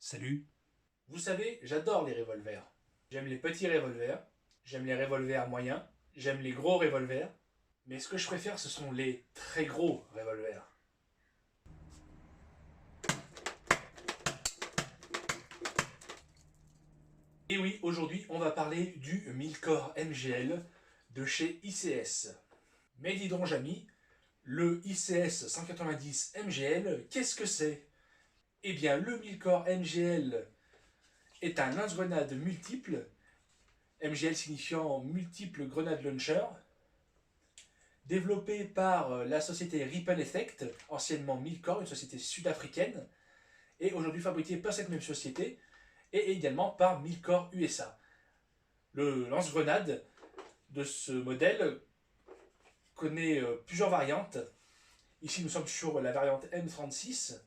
Salut. Vous savez, j'adore les revolvers. J'aime les petits revolvers, j'aime les revolvers moyens, j'aime les gros revolvers, mais ce que je préfère, ce sont les très gros revolvers. Et oui, aujourd'hui, on va parler du Milcor MGL de chez ICS. Mais dis donc, Jamy, le ICS 190 MGL, qu'est-ce que c'est? Eh bien, le Milcor MGL est un lance-grenade multiple, MGL signifiant multiple grenade launcher, développé par la société Ripple Effect, anciennement Milcor, une société sud-africaine, et aujourd'hui fabriqué par cette même société, et également par Milcor USA. Le lance-grenade de ce modèle connaît plusieurs variantes. Ici, nous sommes sur la variante M36,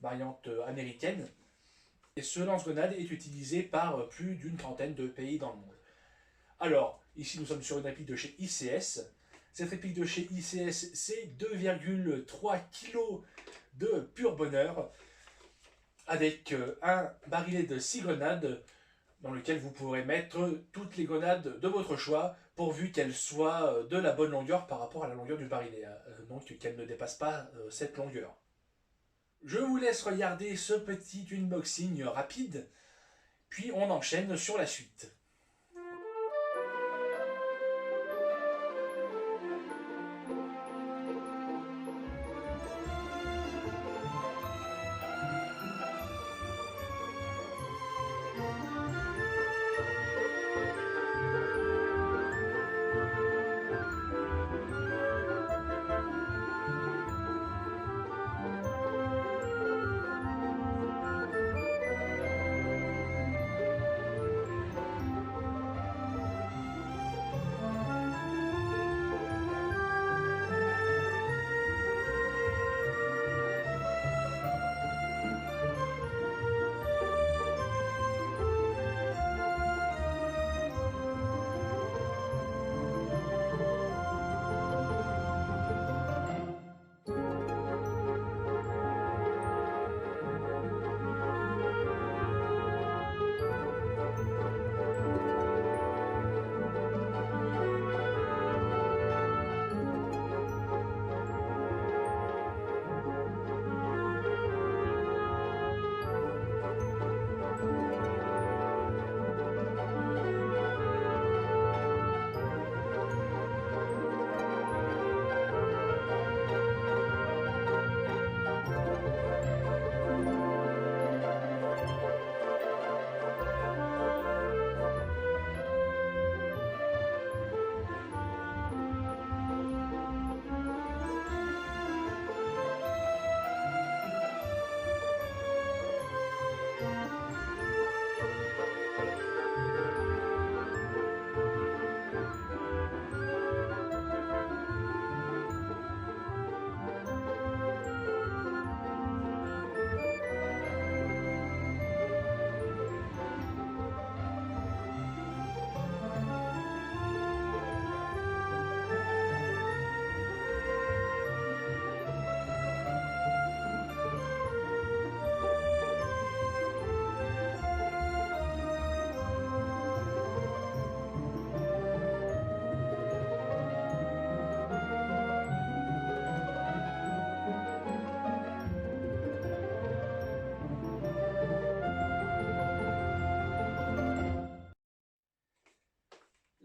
variante américaine, et ce lance-grenade est utilisé par plus d'une trentaine de pays dans le monde. Alors, ici, nous sommes sur une réplique de chez ICS. Cette réplique de chez ICS, c'est 2,3 kg de pur bonheur, avec un barillet de 6 grenades dans lequel vous pourrez mettre toutes les grenades de votre choix, pourvu qu'elles soient de la bonne longueur par rapport à la longueur du barillet, donc qu'elles ne dépassent pas cette longueur. Je vous laisse regarder ce petit unboxing rapide, puis on enchaîne sur la suite.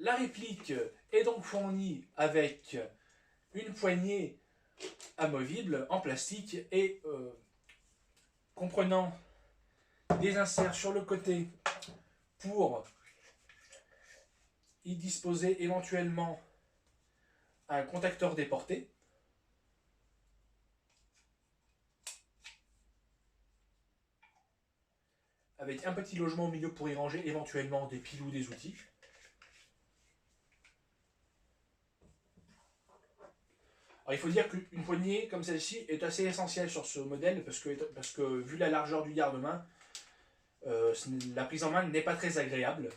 La réplique est donc fournie avec une poignée amovible en plastique et comprenant des inserts sur le côté pour y disposer éventuellement un contacteur déporté, avec un petit logement au milieu pour y ranger éventuellement des piles ou des outils. Alors, il faut dire qu'une poignée comme celle-ci est assez essentielle sur ce modèle parce que vu la largeur du garde-main, la prise en main n'est pas très agréable.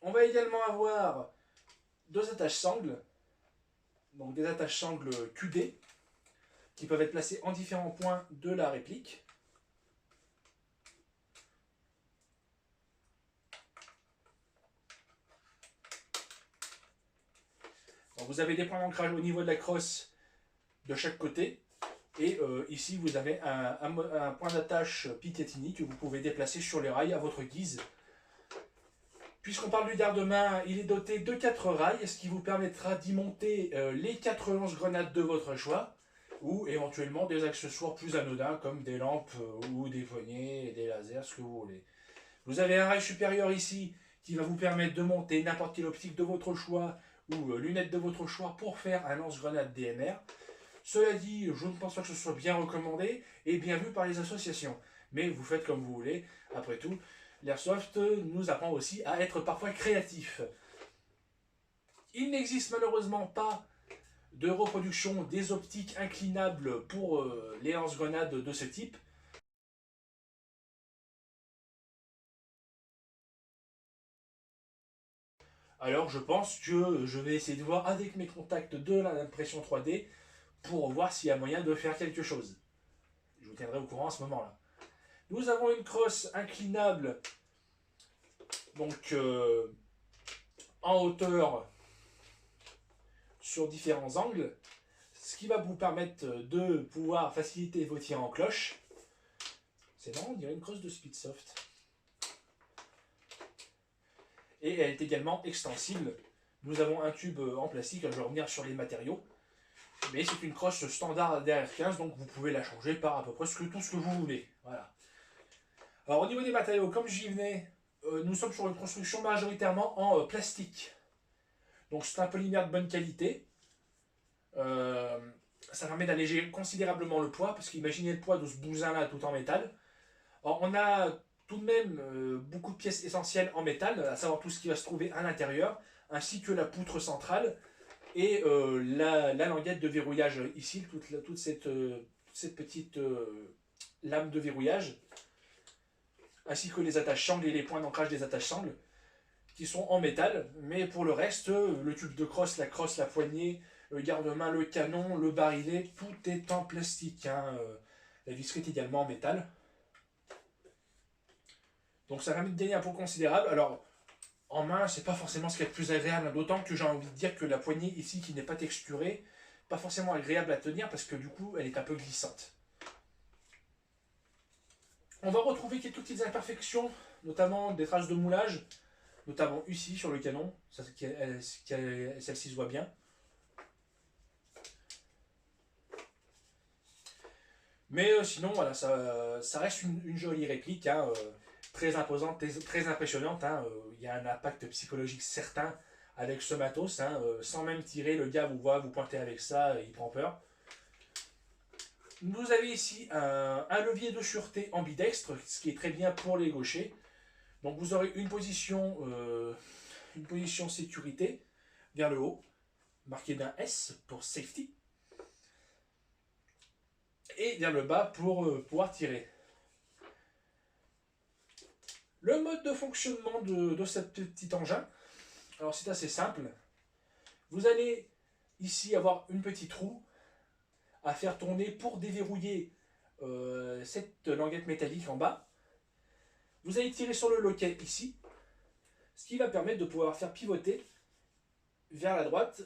On va également avoir deux attaches sangles, donc des attaches sangles QD, qui peuvent être placées en différents points de la réplique. Donc vous avez des points d'ancrage au niveau de la crosse de chaque côté. Et ici, vous avez un point d'attache Picatinny que vous pouvez déplacer sur les rails à votre guise. Puisqu'on parle du garde-main, il est doté de 4 rails, ce qui vous permettra d'y monter les 4 lance-grenades de votre choix, ou éventuellement des accessoires plus anodins comme des lampes ou des poignées, des lasers, ce que vous voulez. Vous avez un rail supérieur ici qui va vous permettre de monter n'importe quelle optique de votre choix ou lunettes de votre choix pour faire un lance-grenade DMR. Cela dit, je ne pense pas que ce soit bien recommandé et bien vu par les associations. Mais vous faites comme vous voulez. Après tout, l'Airsoft nous apprend aussi à être parfois créatif. Il n'existe malheureusement pas de reproduction des optiques inclinables pour les lance-grenades de ce type. Alors je pense que je vais essayer de voir avec mes contacts de l'impression 3D pour voir s'il y a moyen de faire quelque chose. Je vous tiendrai au courant à ce moment-là. Nous avons une crosse inclinable, donc en hauteur sur différents angles, ce qui va vous permettre de pouvoir faciliter vos tirs en cloche. C'est marrant, on dirait une crosse de Speedsoft. Et elle est également extensible. Nous avons un tube en plastique, je vais revenir sur les matériaux. Mais c'est une crosse standard DR15, donc vous pouvez la changer par à peu près tout ce que vous voulez. Voilà. Alors au niveau des matériaux, comme j'y venais, nous sommes sur une construction majoritairement en plastique. Donc c'est un polymère de bonne qualité. Ça permet d'alléger considérablement le poids, parce qu'imaginez le poids de ce bousin-là tout en métal. Alors on a tout de même beaucoup de pièces essentielles en métal, à savoir tout ce qui va se trouver à l'intérieur, ainsi que la poutre centrale et la languette de verrouillage ici, toute cette petite lame de verrouillage, ainsi que les attaches sangles et les points d'ancrage des attaches sangles, qui sont en métal, mais pour le reste, le tube de crosse, la poignée, le garde-main, le canon, le barillet, tout est en plastique. Hein. La visserie est également en métal. Donc ça permet de gagner un poids considérable. Alors, en main, c'est pas forcément ce qui est le plus agréable, hein. D'autant que j'ai envie de dire que la poignée ici, qui n'est pas texturée, pas forcément agréable à tenir, parce que du coup, elle est un peu glissante. On va retrouver quelques petites imperfections, notamment des traces de moulage, notamment ici sur le canon, celle-ci se voit bien. Mais sinon, voilà, ça reste une jolie réplique, hein, très imposante, très impressionnante. Hein, il y a un impact psychologique certain avec ce matos. Hein, sans même tirer, le gars vous voit, vous pointez avec ça, il prend peur. Vous avez ici un levier de sûreté ambidextre, ce qui est très bien pour les gauchers. Donc vous aurez une position sécurité vers le haut, marquée d'un S pour safety, et vers le bas pour pouvoir tirer. Le mode de fonctionnement de ce petit engin, alors c'est assez simple. Vous allez ici avoir une petite roue à faire tourner pour déverrouiller cette languette métallique en bas. Vous allez tirer sur le loquet ici, ce qui va permettre de pouvoir faire pivoter vers la droite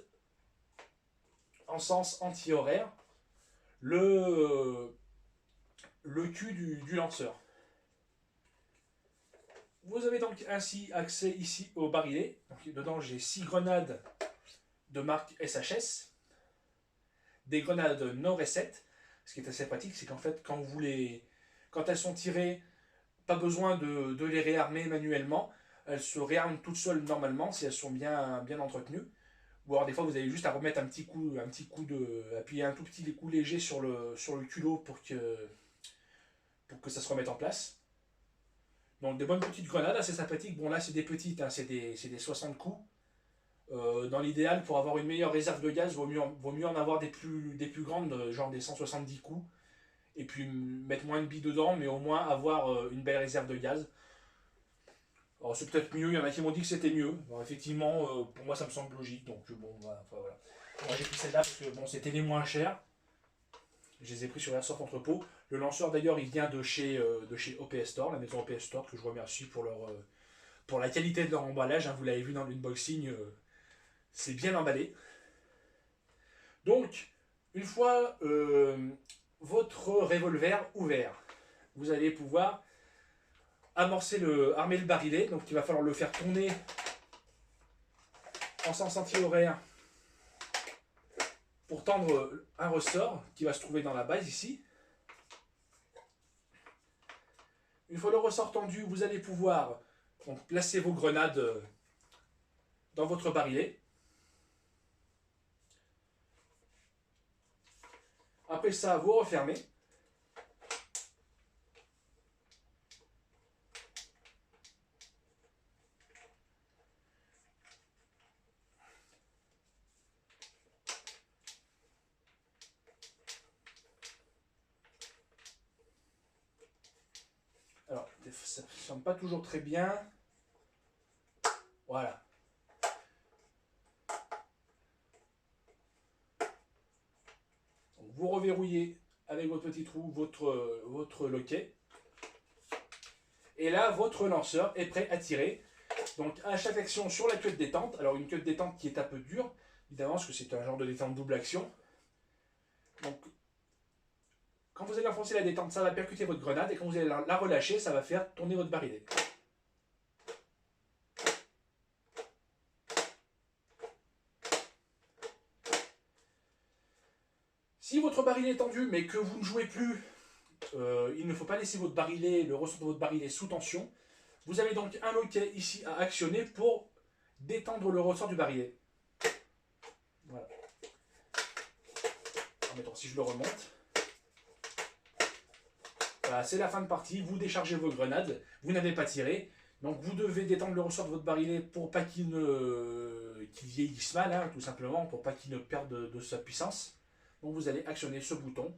en sens anti-horaire le cul du lanceur. Vous avez donc ainsi accès ici au barillet. Donc, dedans, j'ai 6 grenades de marque SHS, des grenades no reset. Ce qui est assez pratique, c'est qu'en fait, quand elles sont tirées, pas besoin de les réarmer manuellement. Elles se réarment toutes seules normalement si elles sont bien entretenues. Ou alors des fois, vous avez juste à remettre un petit coup appuyer un tout petit coup léger sur le culot pour que ça se remette en place. Donc des bonnes petites grenades assez sympathiques. Bon là c'est des petites, hein, c'est des 60 coups. Dans l'idéal, pour avoir une meilleure réserve de gaz, vaut mieux en avoir des plus grandes, genre des 170 coups. Et puis mettre moins de billes dedans, mais au moins avoir une belle réserve de gaz. Alors c'est peut-être mieux, il y en a qui m'ont dit que c'était mieux. Alors, effectivement, pour moi ça me semble logique, donc bon, voilà. Moi j'ai pris celle-là parce que bon, c'était les moins chers. Je les ai pris sur Airsoft Entrepôt. Le lanceur d'ailleurs il vient de chez OPS Store, la maison OPS Store, que je remercie pour la qualité de leur emballage. Hein, vous l'avez vu dans l'unboxing, c'est bien emballé. Donc, une fois votre revolver ouvert, vous allez pouvoir armer le barillet. Donc il va falloir le faire tourner en sens anti-horaire pour tendre un ressort qui va se trouver dans la base ici. Une fois le ressort tendu, vous allez pouvoir donc, placer vos grenades dans votre barillet. Après ça, vous refermez. Alors, ça ne fonctionne pas toujours très bien. Voilà. Donc, vous reverrouillez avec votre petit trou votre loquet. Et là, votre lanceur est prêt à tirer. Donc, à chaque action sur la queue de détente, alors une queue de détente qui est un peu dure, évidemment, parce que c'est un genre de détente double action. Donc, quand vous allez enfoncer la détente, ça va percuter votre grenade, et quand vous allez la relâcher, ça va faire tourner votre barillet. Si votre barillet est tendu, mais que vous ne jouez plus, il ne faut pas laisser votre barillet, le ressort de votre barillet sous tension. Vous avez donc un loquet ici à actionner pour détendre le ressort du barillet. Voilà. Mettons, si je le remonte. Voilà, c'est la fin de partie. Vous déchargez vos grenades. Vous n'avez pas tiré. Donc vous devez détendre le ressort de votre barillet pour pas qu'il vieillisse mal, hein, tout simplement, pour pas qu'il ne perde de sa puissance. Donc vous allez actionner ce bouton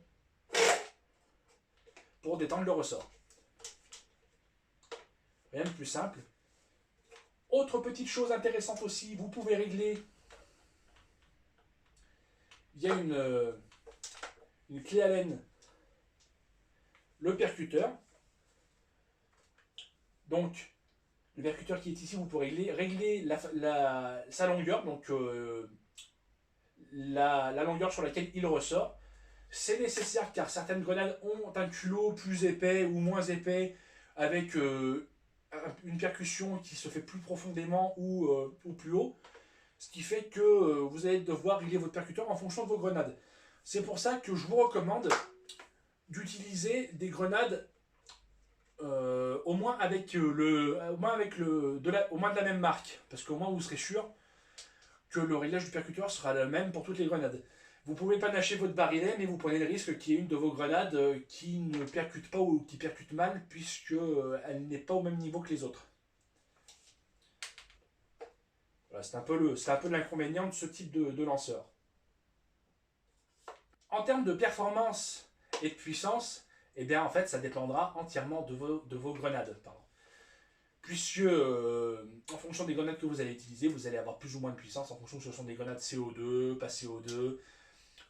pour détendre le ressort. Rien de plus simple. Autre petite chose intéressante aussi, vous pouvez régler via une clé Allen le percuteur. Donc le percuteur qui est ici, vous pouvez régler sa longueur, donc la longueur sur laquelle il ressort. C'est nécessaire car certaines grenades ont un culot plus épais ou moins épais avec une percussion qui se fait plus profondément ou plus haut. Ce qui fait que vous allez devoir régler votre percuteur en fonction de vos grenades. C'est pour ça que je vous recommande d'utiliser des grenades au moins de la même marque. Parce qu'au moins vous serez sûr que le réglage du percuteur sera le même pour toutes les grenades. Vous pouvez panacher votre barillet, mais vous prenez le risque qu'il y ait une de vos grenades qui ne percute pas ou qui percute mal, puisqu'elle n'est pas au même niveau que les autres. Voilà, c'est un peu l'inconvénient de ce type de lanceur. En termes de performance et de puissance, eh bien en fait ça dépendra entièrement de vos grenades. Puisque en fonction des grenades que vous allez utiliser, vous allez avoir plus ou moins de puissance en fonction que ce sont des grenades CO2, pas CO2,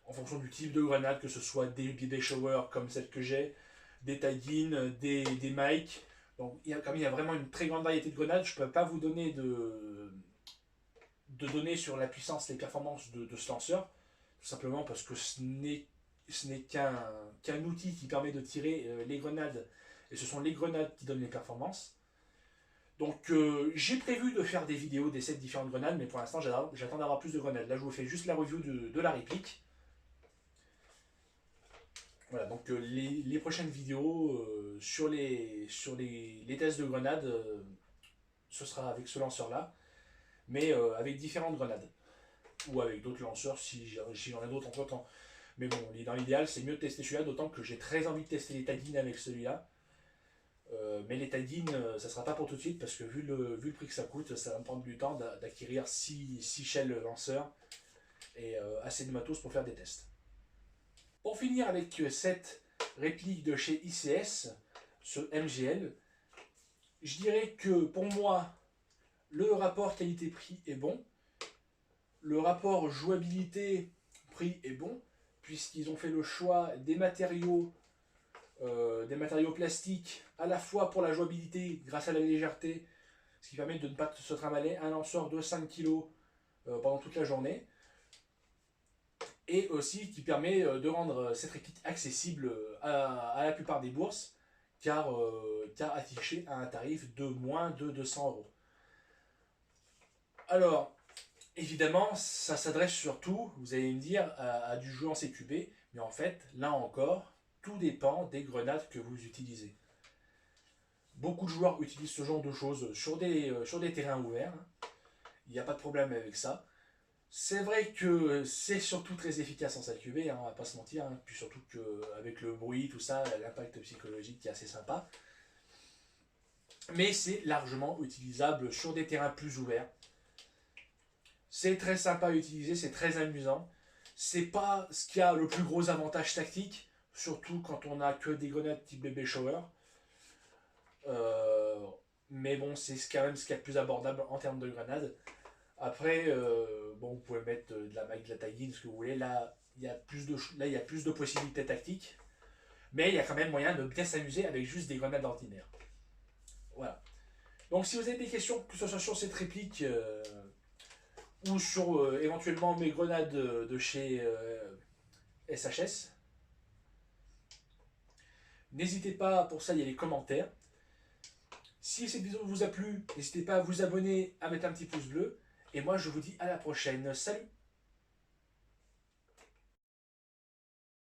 en fonction du type de grenade, que ce soit des showers comme celle que j'ai, des taggins, des mics. Donc comme il y a vraiment une très grande variété de grenades, je ne peux pas vous donner de données sur la puissance et les performances de ce lanceur, tout simplement parce que ce n'est qu'un outil qui permet de tirer les grenades, et ce sont les grenades qui donnent les performances. Donc j'ai prévu de faire des vidéos d'essais de différentes grenades, mais pour l'instant j'attends d'avoir plus de grenades. Là je vous fais juste la review de la réplique. Voilà, donc les prochaines vidéos sur les tests de grenades, ce sera avec ce lanceur-là, mais avec différentes grenades. Ou avec d'autres lanceurs si j'en ai d'autres entre temps. Mais bon, dans l'idéal, c'est mieux de tester celui-là, d'autant que j'ai très envie de tester les taggins avec celui-là. Mais les taggins, ça ne sera pas pour tout de suite, parce que vu le prix que ça coûte, ça va me prendre du temps d'acquérir 6 shells lanceurs et assez de matos pour faire des tests. Pour finir avec cette réplique de chez ICS, ce MGL, je dirais que pour moi, le rapport qualité-prix est bon. Le rapport jouabilité-prix est bon, puisqu'ils ont fait le choix des matériaux plastiques, à la fois pour la jouabilité, grâce à la légèreté, ce qui permet de ne pas se trimballer un lanceur de 5 kg pendant toute la journée, et aussi qui permet de rendre cette réplique accessible à la plupart des bourses, car affiché à un tarif de moins de 200 euros. Alors, évidemment, ça s'adresse surtout, vous allez me dire, à du jeu en CQB, mais en fait, là encore, tout dépend des grenades que vous utilisez. Beaucoup de joueurs utilisent ce genre de choses sur des terrains ouverts, hein. Il n'y a pas de problème avec ça. C'est vrai que c'est surtout très efficace en CQB, hein, on va pas se mentir, hein. Puis surtout qu'avec le bruit, tout ça, l'impact psychologique qui est assez sympa. Mais c'est largement utilisable sur des terrains plus ouverts. C'est très sympa à utiliser, c'est très amusant. C'est pas ce qui a le plus gros avantage tactique, surtout quand on a que des grenades type baby shower. Euh, mais bon, c'est quand même ce qu'il y a de plus abordable en termes de grenades. Après, bon, vous pouvez mettre de la maille, de la taille, ce que vous voulez. Là, il y a plus de possibilités tactiques. Mais il y a quand même moyen de bien s'amuser avec juste des grenades ordinaires. Voilà. Donc si vous avez des questions, que ce soit sur cette réplique ou sur éventuellement mes grenades de chez SHS, n'hésitez pas, pour ça il y a les commentaires. Si cette vidéo vous a plu, n'hésitez pas à vous abonner, à mettre un petit pouce bleu. Et moi je vous dis à la prochaine. Salut!